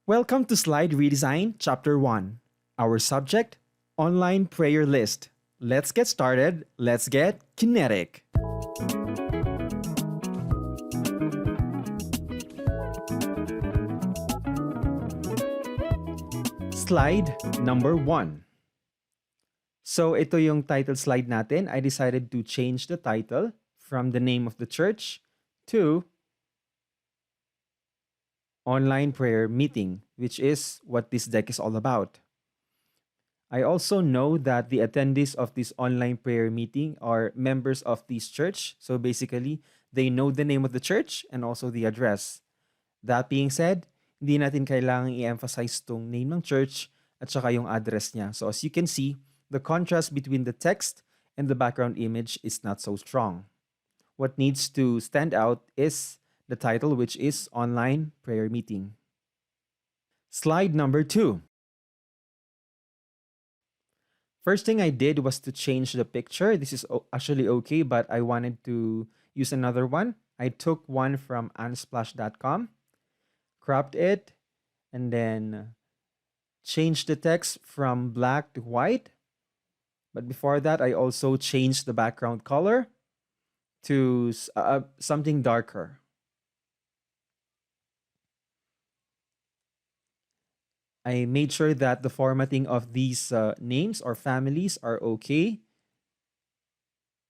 Welcome to Slide Redesign Chapter 1. Our subject, Online Prayer List. Let's get started. Let's get kinetic. Slide number 1. So ito yung title slide natin. I decided to change the title from the name of the church to Online Prayer Meeting, which is what this deck is all about. I also know that the attendees of this online prayer meeting are members of this church. So basically, they know the name of the church and also the address. That being said, hindi natin kailangang i-emphasize tong name ng church at saka yung address niya. So as you can see, the contrast between the text and the background image is not so strong. What needs to stand out is the title, which is Online Prayer Meeting. Slide number 2. First thing I did was to change the picture. This is actually okay, but I wanted to use another one. I took one from unsplash.com, cropped it, and then changed the text from black to white. But before that, I also changed the background color to something darker. I made sure that the formatting of these names or families are okay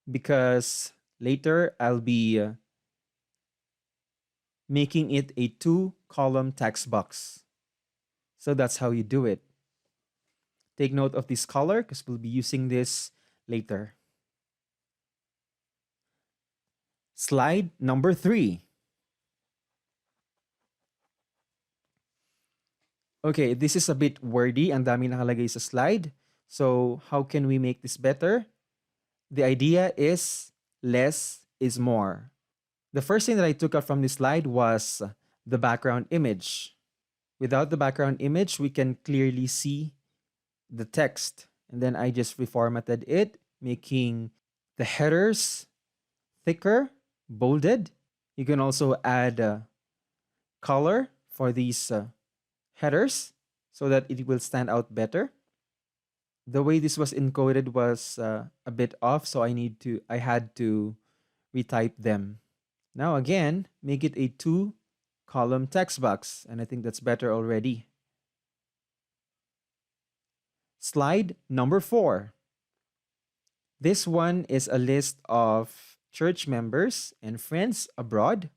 because later I'll be making it a 2-column text box. So that's how you do it. Take note of this color because we'll be using this later. Slide number 3. Okay, this is a bit wordy. Ang dami nakalagay sa slide. So how can we make this better? The idea is less is more. The first thing that I took out from this slide was the background image. Without the background image, we can clearly see the text. And then I just reformatted it, making the headers thicker, bolded. You can also add color for these headers so that it will stand out better. The way this was encoded was a bit off, so I had to retype them. Now again, make it a 2-column text box, and I think that's better already. Slide number 4. This one is a list of church members and friends abroad.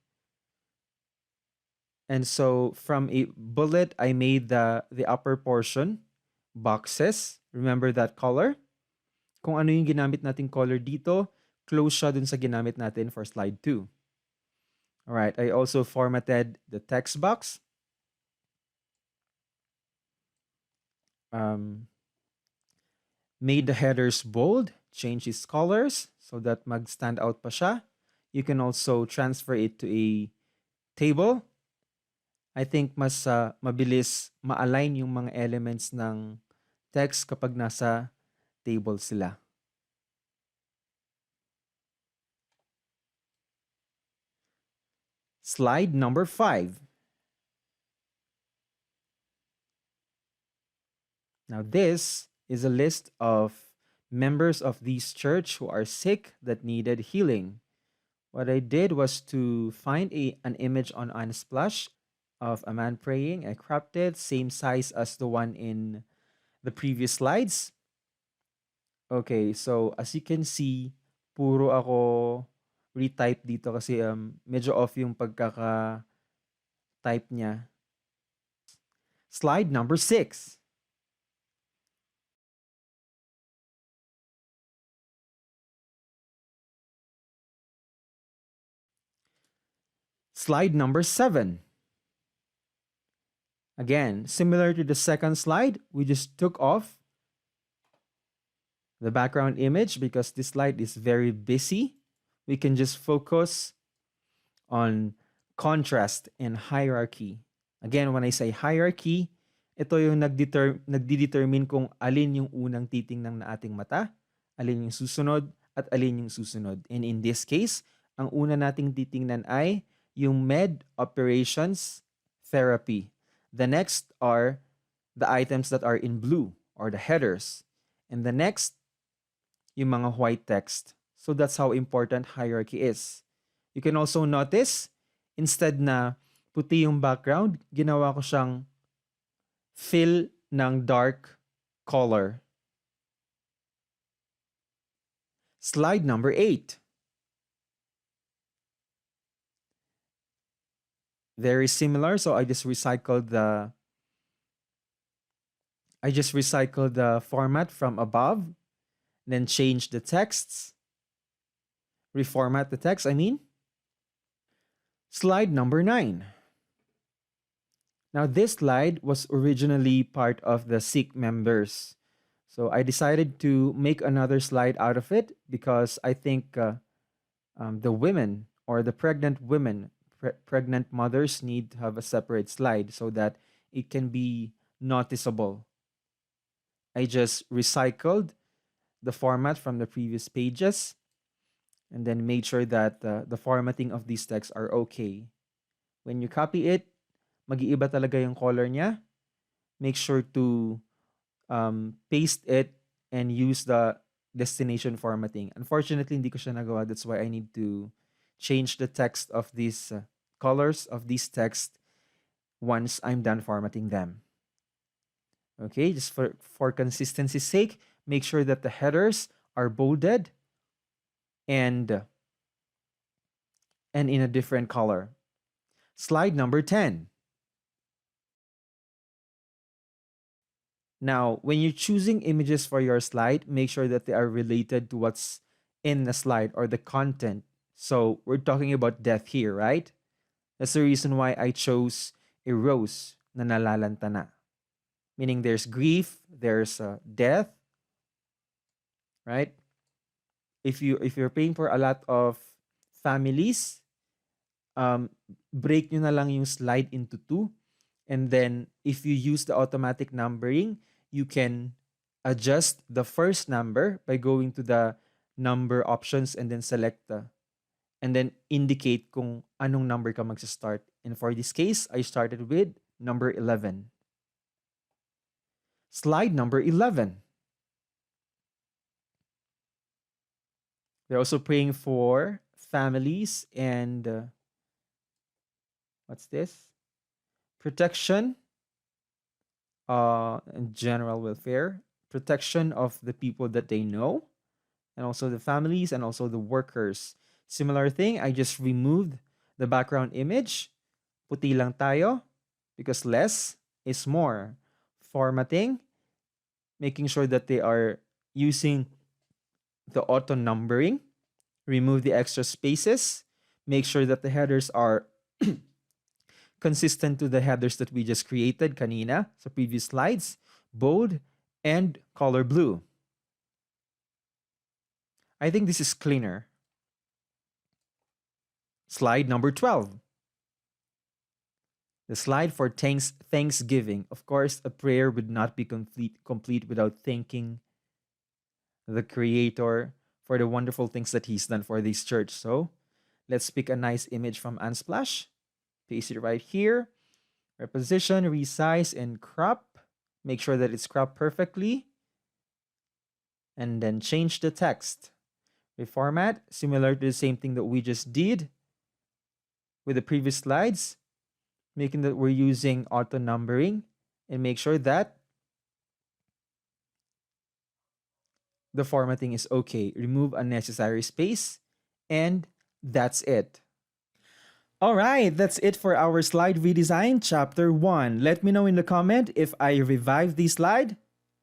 And so from a bullet, I made the upper portion boxes. Remember that color? Kung ano yung ginamit nating color dito, close siya dun sa ginamit natin for slide 2. Alright, I also formatted the text box. Made the headers bold, change its colors so that mag-stand out pa siya. You can also transfer it to a table. I think mas mabilis ma-align yung mga elements ng text kapag nasa table sila. Slide number 5. Now this is a list of members of this church who are sick that needed healing. What I did was to find an image on Unsplash of a man praying. I cropped it, same size as the one in the previous slides. Okay, so as you can see, puro ako retype dito kasi medyo off yung pagkaka-type niya. Slide number 6. Slide number 7. Again, similar to the second slide, we just took off the background image because this slide is very busy. We can just focus on contrast and hierarchy. Again, when I say hierarchy, ito yung nagdi-determine kung alin yung unang titingnan na ating mata, alin yung susunod, at alin yung susunod. And in this case, ang una nating titingnan ay yung Med Operations Therapy. The next are the items that are in blue or the headers. And the next, yung mga white text. So that's how important hierarchy is. You can also notice, instead na puti yung background, ginawa ko siyang fill ng dark color. Slide number 8. Very similar, so I just recycled the format from above, then change the texts, reformat the text, I mean. Slide number 9. Now this slide was originally part of the Sikh members. So I decided to make another slide out of it because I think the women or the pregnant women, pregnant mothers need to have a separate slide so that it can be noticeable. I just recycled the format from the previous pages and then made sure that the formatting of these texts are okay. When you copy it, mag-iiba talaga yung color niya. Make sure to paste it and use the destination formatting. Unfortunately, hindi ko siya nagawa. That's why I need to change the text of these colors of these text once I'm done formatting them. Okay, just for consistency's sake, make sure that the headers are bolded and in a different color. Slide number 10. Now, when you're choosing images for your slide, make sure that they are related to what's in the slide or the content. So we're talking about death here, right? That's the reason why I chose a rose na nalalanta na. Meaning there's grief, there's death, right? If you're paying for a lot of families, break nyo na lang yung slide into 2. And then if you use the automatic numbering, you can adjust the first number by going to the number options and then select and then indicate kung anong number ka magsa-start. And for this case, I started with number 11. Slide number 11. They're also praying for families and what's this? Protection and general welfare, protection of the people that they know, and also the families and also the workers. Similar thing, I just removed the background image. Puti lang tayo because less is more. Formatting, making sure that they are using the auto numbering. Remove the extra spaces. Make sure that the headers are consistent to the headers that we just created kanina sa previous slides, bold and color blue. I think this is cleaner. Slide number 12. The slide for Thanksgiving. Of course, a prayer would not be complete without thanking the Creator for the wonderful things that He's done for this church. So, let's pick a nice image from Unsplash. Paste it right here. Reposition, resize, and crop. Make sure that it's cropped perfectly. And then change the text. Reformat, similar to the same thing that we just did with the previous slides. Making that we're using auto numbering. And make sure that the formatting is okay. Remove unnecessary space. And that's it. Alright, that's it for our slide redesign chapter 1. Let me know in the comment if I revive the slide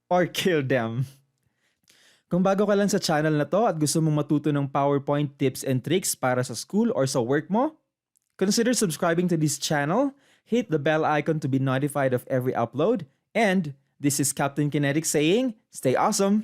or kill them. Kung bago ka lang sa channel na to at gusto mong matuto ng PowerPoint tips and tricks para sa school or sa work mo, consider subscribing to this channel, hit the bell icon to be notified of every upload, and this is Captain Kinetic saying, stay awesome!